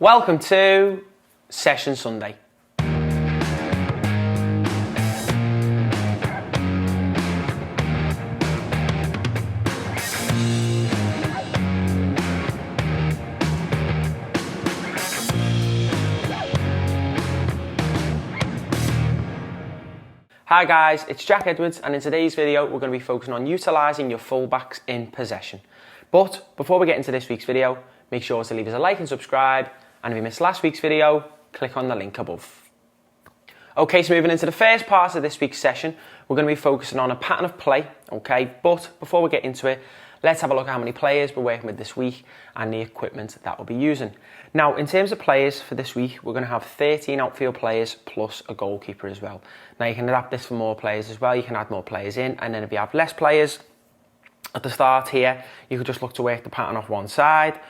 Welcome to Session Sunday. Hi guys, it's Jack Edwards, and in today's video we're going to be focusing on utilising your fullbacks in possession. But before we get into this week's video, make sure to leave us a like and subscribe, and if you missed last week's video, click on the link above. Okay, so moving into the first part of this week's session, we're going to be focusing on a pattern of play, okay? But before we get into it, let's have a look at how many players we're working with this week and the equipment that we'll be using. Now, in terms of players for this week, we're going to have 13 outfield players plus a goalkeeper as well. Now, you can adapt this for more players as well. You can add more players in, and then if you have less players at the start here, you could just look to work the pattern off one side,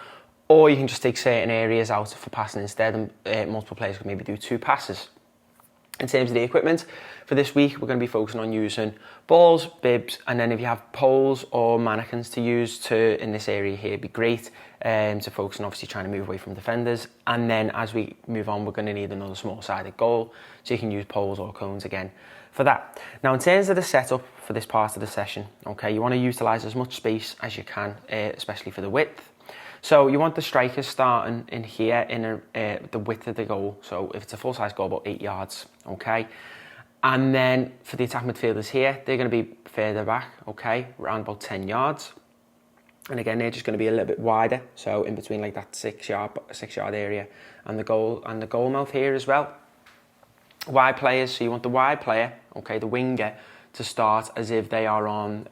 or you can just take certain areas out for passing instead, and multiple players can maybe do two passes. In terms of the equipment, for this week, we're going to be focusing on using balls, bibs, and then if you have poles or mannequins to use in this area here, it'd be great to focus on obviously trying to move away from defenders. And then as we move on, we're going to need another small-sided goal, so you can use poles or cones again for that. Now, in terms of the setup for this part of the session, okay, you want to utilise as much space as you can, especially for the width. So you want the strikers starting in here in the width of the goal. So if it's a full-size goal, about 8 yards, okay? And then for the attack midfielders here, they're going to be further back, okay, around about 10 yards. And again, they're just going to be a little bit wider, so in between like that 6 yard area and the goal mouth here as well. Wide players, so you want the wide player, okay, the winger, to start as if they are on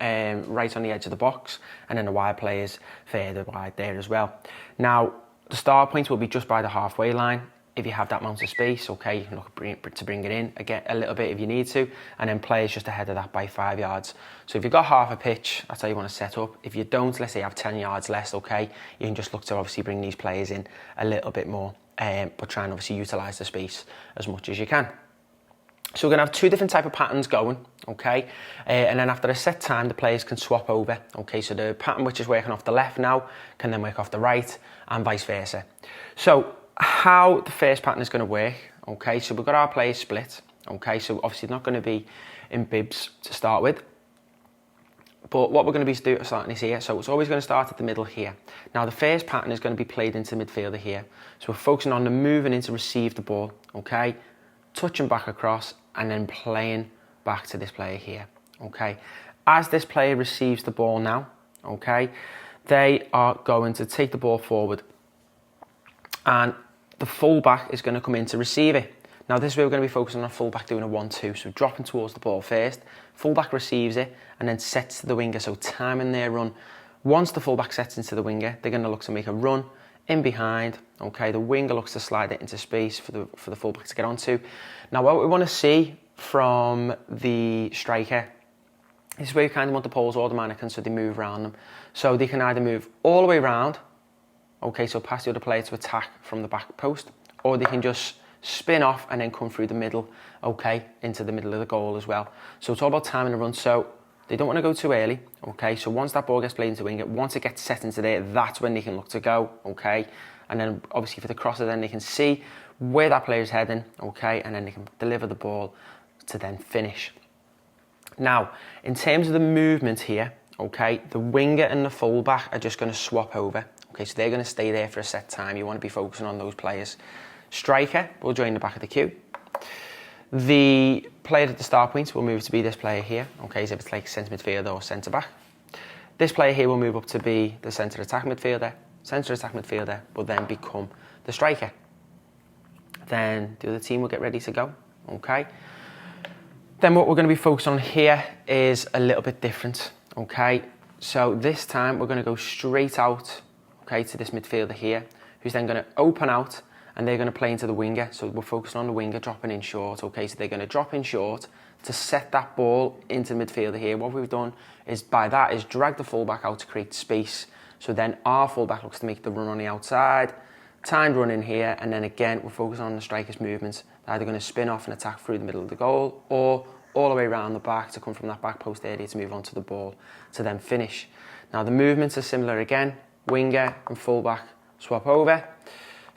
right on the edge of the box, and then the wide players further wide there as well. Now, the start point will be just by the halfway line. If you have that amount of space, okay, you can look to bring it in again a little bit if you need to, and then players just ahead of that by 5 yards. So if you've got half a pitch, that's how you want to set up. If you don't, let's say you have 10 yards less, okay, you can just look to obviously bring these players in a little bit more, but try and obviously utilise the space as much as you can. So we're going to have two different type of patterns going, okay? And then after a set time, the players can swap over, okay? So the pattern which is working off the left now can then work off the right, and vice versa. So how the first pattern is going to work, okay? So we've got our players split, okay? So obviously not going to be in bibs to start with. But what we're going to be starting is here. So it's always going to start at the middle here. Now the first pattern is going to be played into the midfielder here. So we're focusing on the moving in to receive the ball, okay? Touching back across, and then playing back to this player here, okay? As this player receives the ball now, okay, they are going to take the ball forward, and the fullback is going to come in to receive it. Now this is where we're going to be focusing on a fullback doing a 1-2, so dropping towards the ball first, fullback receives it, and then sets to the winger, so timing their run. Once the fullback sets into the winger, they're going to look to make a run in behind, okay, the winger looks to slide it into space for the fullback to get onto. Now what we want to see from the striker is where you kind of want the poles or the mannequins so they move around them. So they can either move all the way around, okay, so past the other player to attack from the back post, or they can just spin off and then come through the middle, okay, into the middle of the goal as well. So it's all about timing the run. So they don't want to go too early, okay? So once that ball gets played into winger, once it gets set into there, that's when they can look to go, okay? And then obviously for the crosser, then they can see where that player is heading, okay? And then they can deliver the ball to then finish. Now, in terms of the movement here, okay, the winger and the fullback are just going to swap over, okay? So they're going to stay there for a set time. You want to be focusing on those players. Striker will join the back of the queue. The player at the start point will move to be this player here, okay, so if it's like centre midfielder or centre back. This player here will move up to be the centre attack midfielder. Centre attack midfielder will then become the striker. Then the other team will get ready to go, okay. Then what we're going to be focused on here is a little bit different, okay. So this time we're going to go straight out, okay, to this midfielder here, who's then going to open out, and they're going to play into the winger. So we're focusing on the winger dropping in short, okay? So they're going to drop in short to set that ball into the midfielder here. What we've done is drag the fullback out to create space. So then our fullback looks to make the run on the outside, timed run in here, and then again, we're focusing on the striker's movements. They're either going to spin off and attack through the middle of the goal, or all the way around the back to come from that back post area to move on to the ball to then finish. Now the movements are similar again. Winger and fullback swap over.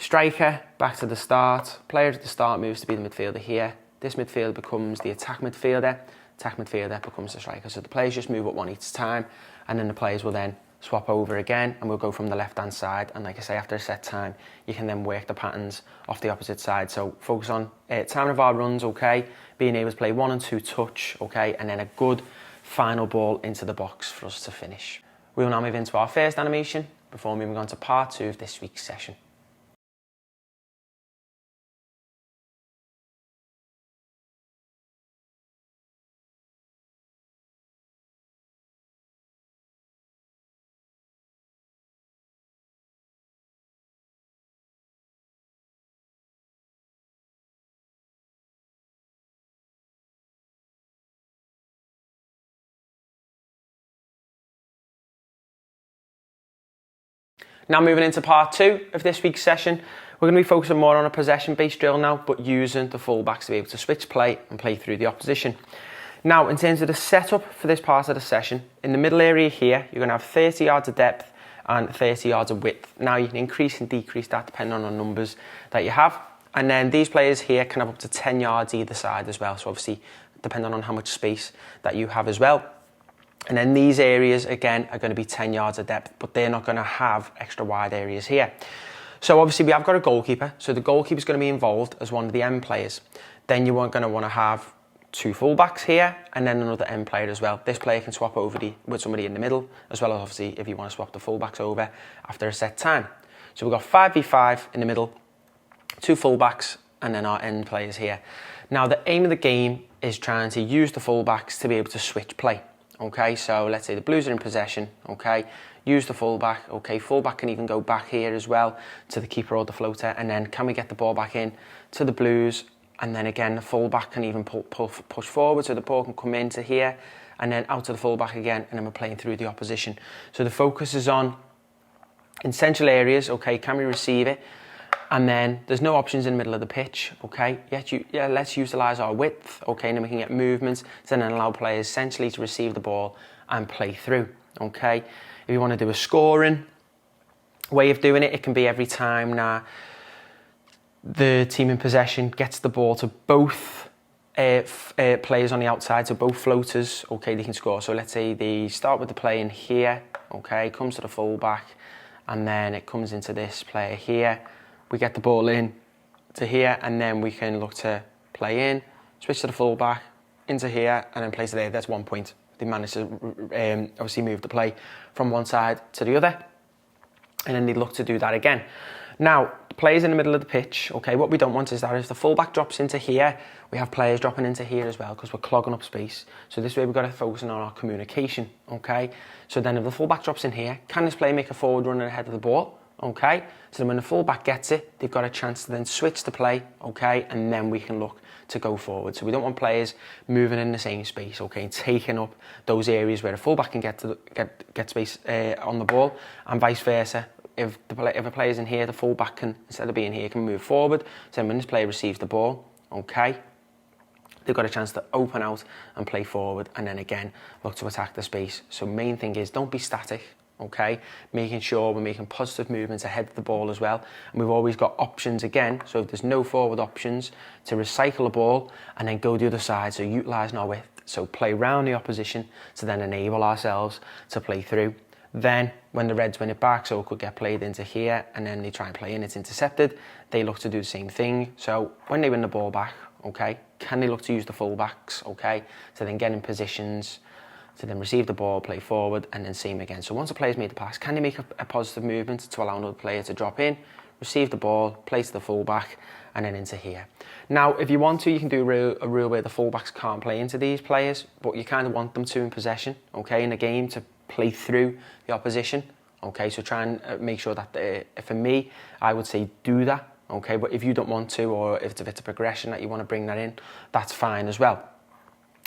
Striker, back to the start. Player at the start moves to be the midfielder here. This midfielder becomes the attack midfielder. Attack midfielder becomes the striker. So the players just move up one each time, and then the players will then swap over again, and we'll go from the left-hand side. And like I say, after a set time, you can then work the patterns off the opposite side. So focus on timing of our runs, okay? Being able to play 1 and 2 touch, okay? And then a good final ball into the box for us to finish. We will now move into our first animation before moving on to part 2 of this week's session. Now moving into part 2 of this week's session, we're going to be focusing more on a possession-based drill now, but using the fullbacks to be able to switch play and play through the opposition. Now, in terms of the setup for this part of the session, in the middle area here, you're going to have 30 yards of depth and 30 yards of width. Now, you can increase and decrease that depending on the numbers that you have. And then these players here can have up to 10 yards either side as well. So obviously, depending on how much space that you have as well. And then these areas, again, are going to be 10 yards of depth, but they're not going to have extra wide areas here. So obviously, we have got a goalkeeper. So the goalkeeper is going to be involved as one of the end players. Then you are going to want to have 2 fullbacks here, and then another end player as well. This player can swap over with somebody in the middle, as well as obviously if you want to swap the fullbacks over after a set time. So we've got 5v5 in the middle, 2 fullbacks, and then our end players here. Now, the aim of the game is trying to use the fullbacks to be able to switch play. Okay, so let's say the Blues are in possession, okay, use the fullback, okay, fullback can even go back here as well to the keeper or the floater, and then can we get the ball back in to the Blues, and then again the fullback can even push forward so the ball can come into here, and then out to the fullback again, and then we're playing through the opposition. So the focus is on in central areas, okay, can we receive it? And then there's no options in the middle of the pitch, okay? Let's utilise our width, okay? And then we can get movements to then allow players essentially to receive the ball and play through, okay? If you want to do a scoring way of doing it, it can be every time now the team in possession gets the ball to both players on the outside, so both floaters, okay, they can score. So let's say they start with the play in here, okay, comes to the fullback, and then it comes into this player here. We get the ball in to here, and then we can look to play in, switch to the fullback, into here, and then place it there. That's 1 point. They managed to obviously move the play from one side to the other, and then they look to do that again. Now, players in the middle of the pitch, okay, what we don't want is that if the fullback drops into here, we have players dropping into here as well because we're clogging up space. So this way we've got to focus on our communication, okay? So then if the fullback drops in here, can this player make a forward run ahead of the ball? Okay, so then when the fullback gets it, they've got a chance to then switch the play, okay, and then we can look to go forward. So we don't want players moving in the same space, okay, and taking up those areas where a fullback can get space on the ball, and vice versa. If a player's in here, the fullback can, instead of being here, can move forward. So then when this player receives the ball, okay, they've got a chance to open out and play forward, and then again look to attack the space. So main thing is don't be static. Okay, making sure we're making positive movements ahead of the ball as well. And we've always got options again. So if there's no forward options, to recycle the ball and then go the other side. So utilising our width. So play round the opposition to then enable ourselves to play through. Then when the Reds win it back, so it could get played into here, and then they try and play in, it's intercepted. They look to do the same thing. So when they win the ball back, okay, can they look to use the fullbacks, okay, to then get in positions, to then receive the ball, play forward, and then same again. So once a player's made the pass, can they make a positive movement to allow another player to drop in, receive the ball, play to the fullback, and then into here. Now, if you want to, you can do a rule where the fullbacks can't play into these players, but you kind of want them to in possession, okay, in the game to play through the opposition, okay. So try and make sure that, for me, I would say do that, okay. But if you don't want to, or if it's a progression that you want to bring that in, that's fine as well.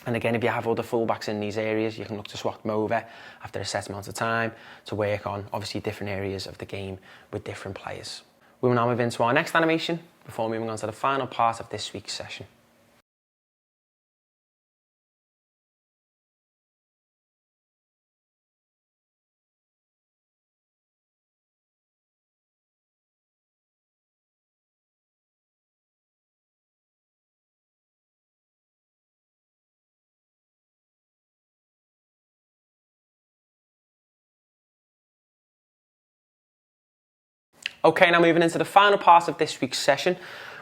And again, if you have other fullbacks in these areas, you can look to swap them over after a set amount of time to work on, obviously, different areas of the game with different players. We will now move into our next animation before moving on to the final part of this week's session. Okay, now moving into the final part of this week's session.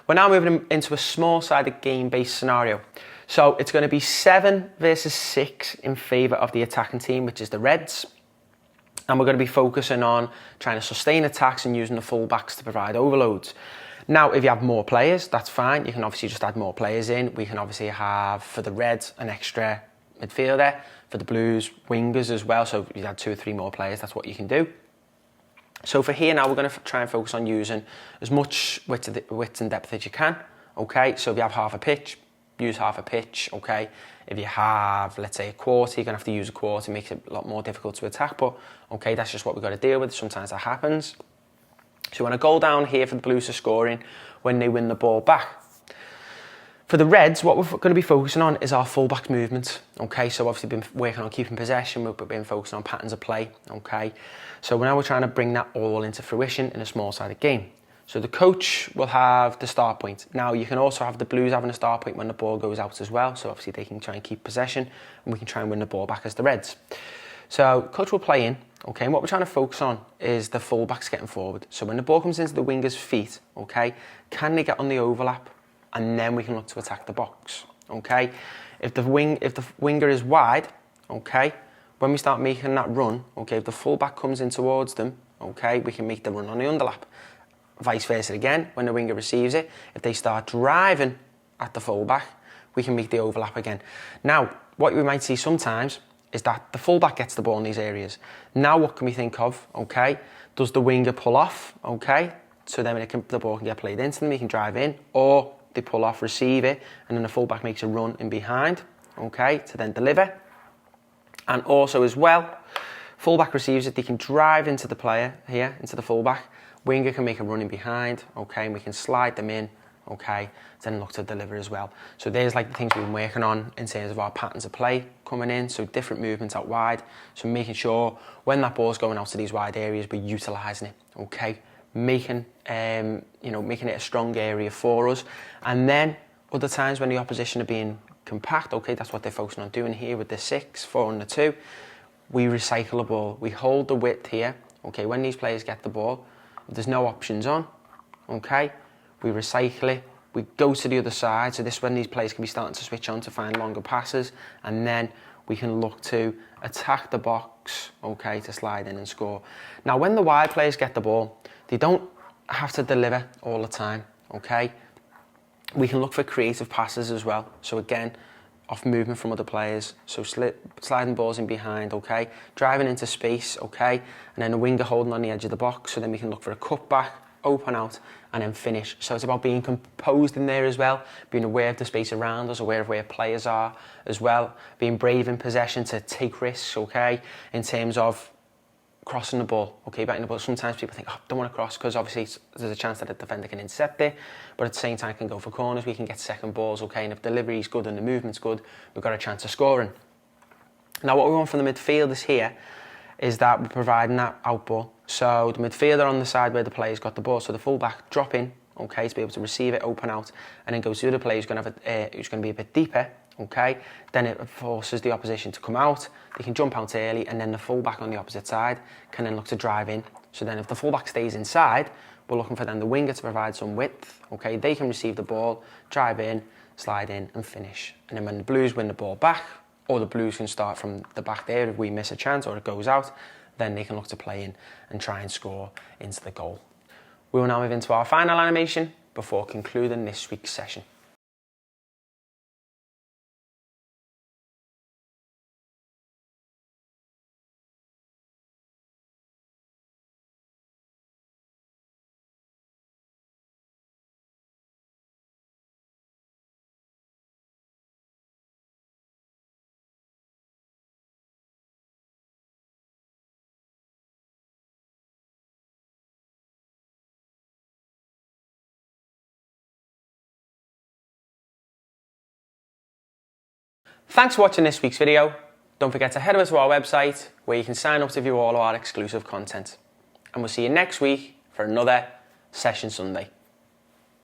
We're now moving into a small-sided game-based scenario. So it's going to be 7 versus 6 in favour of the attacking team, which is the Reds. And we're going to be focusing on trying to sustain attacks and using the full-backs to provide overloads. Now, if you have more players, that's fine. You can obviously just add more players in. We can obviously have, for the Reds, an extra midfielder. For the Blues, wingers as well. So if you add 2 or 3 more players, that's what you can do. So for here now, we're going to try and focus on using as much width and depth as you can. Okay, so if you have half a pitch, use half a pitch. Okay, if you have, let's say, a quarter, you're going to have to use a quarter. It makes it a lot more difficult to attack, but okay, that's just what we've got to deal with. Sometimes that happens. So when a goal down here for the Blues are scoring when they win the ball back. For the Reds, what we're going to be focusing on is our fullback movement. Okay, so obviously been working on keeping possession, we've been focusing on patterns of play. Okay, so now we're trying to bring that all into fruition in a small-sided game. So the coach will have the start point. Now you can also have the Blues having a start point when the ball goes out as well. So obviously they can try and keep possession, and we can try and win the ball back as the Reds. So coach will play in. Okay, and what we're trying to focus on is the fullbacks getting forward. So when the ball comes into the wingers' feet, okay, can they get on the overlap? And then we can look to attack the box, okay? If the winger is wide, okay, when we start making that run, okay, if the fullback comes in towards them, okay, we can make the run on the underlap. Vice versa again, when the winger receives it, if they start driving at the fullback, we can make the overlap again. Now, what we might see sometimes is that the fullback gets the ball in these areas. Now, what can we think of, okay? Does the winger pull off, okay? So then the ball can get played into them, he can drive in, or they pull off, receive it, and then the fullback makes a run in behind, okay, to then deliver. And also as well, fullback receives it, they can drive into the player here, into the fullback. Winger can make a run in behind, okay, and we can slide them in, okay, then look to deliver as well. So there's like the things we've been working on in terms of our patterns of play coming in, so different movements out wide, so making sure when that ball's going out to these wide areas, we're utilising it, okay, making it a strong area for us. And then other times when the opposition are being compact, okay, that's what they're focusing on doing here with the 6, 4 and the 2. We recycle the ball. We hold the width here, okay, when these players get the ball, if there's no options on, okay, we recycle it. We go to the other side, so this is when these players can be starting to switch on to find longer passes, and then we can look to attack the box, okay, to slide in and score. Now, when the wide players get the ball, they don't have to deliver all the time, okay? We can look for creative passes as well. So again, off movement from other players. So sliding balls in behind, okay? Driving into space, okay? And then a winger holding on the edge of the box. So then we can look for a cutback, open out, and then finish. So it's about being composed in there as well, being aware of the space around us, aware of where players are as well, being brave in possession to take risks, okay? In terms of crossing the ball, okay, batting the ball. Sometimes people think, oh, don't want to cross, because obviously there's a chance that a defender can intercept it, but at the same time can go for corners, we can get second balls, okay, and if delivery is good and the movement's good, we've got a chance of scoring. Now what we want from the midfielders here is that we're providing that out ball. So the midfielder on the side where the player's got the ball, so the fullback drop in, okay, to be able to receive it, open out, and then go to the other player who's going to be a bit deeper, okay, then it forces the opposition to come out. They can jump out early, and then the fullback on the opposite side can then look to drive in. So then if the fullback stays inside, we're looking for then the winger to provide some width, okay, they can receive the ball, drive in, slide in and finish. And then when the Blues win the ball back, or the Blues can start from the back there if we miss a chance or it goes out, then they can look to play in and try and score into the goal. We will now move into our final animation before concluding this week's session. Thanks for watching this week's video. Don't forget to head over to our website where you can sign up to view all of our exclusive content. And we'll see you next week for another Session Sunday.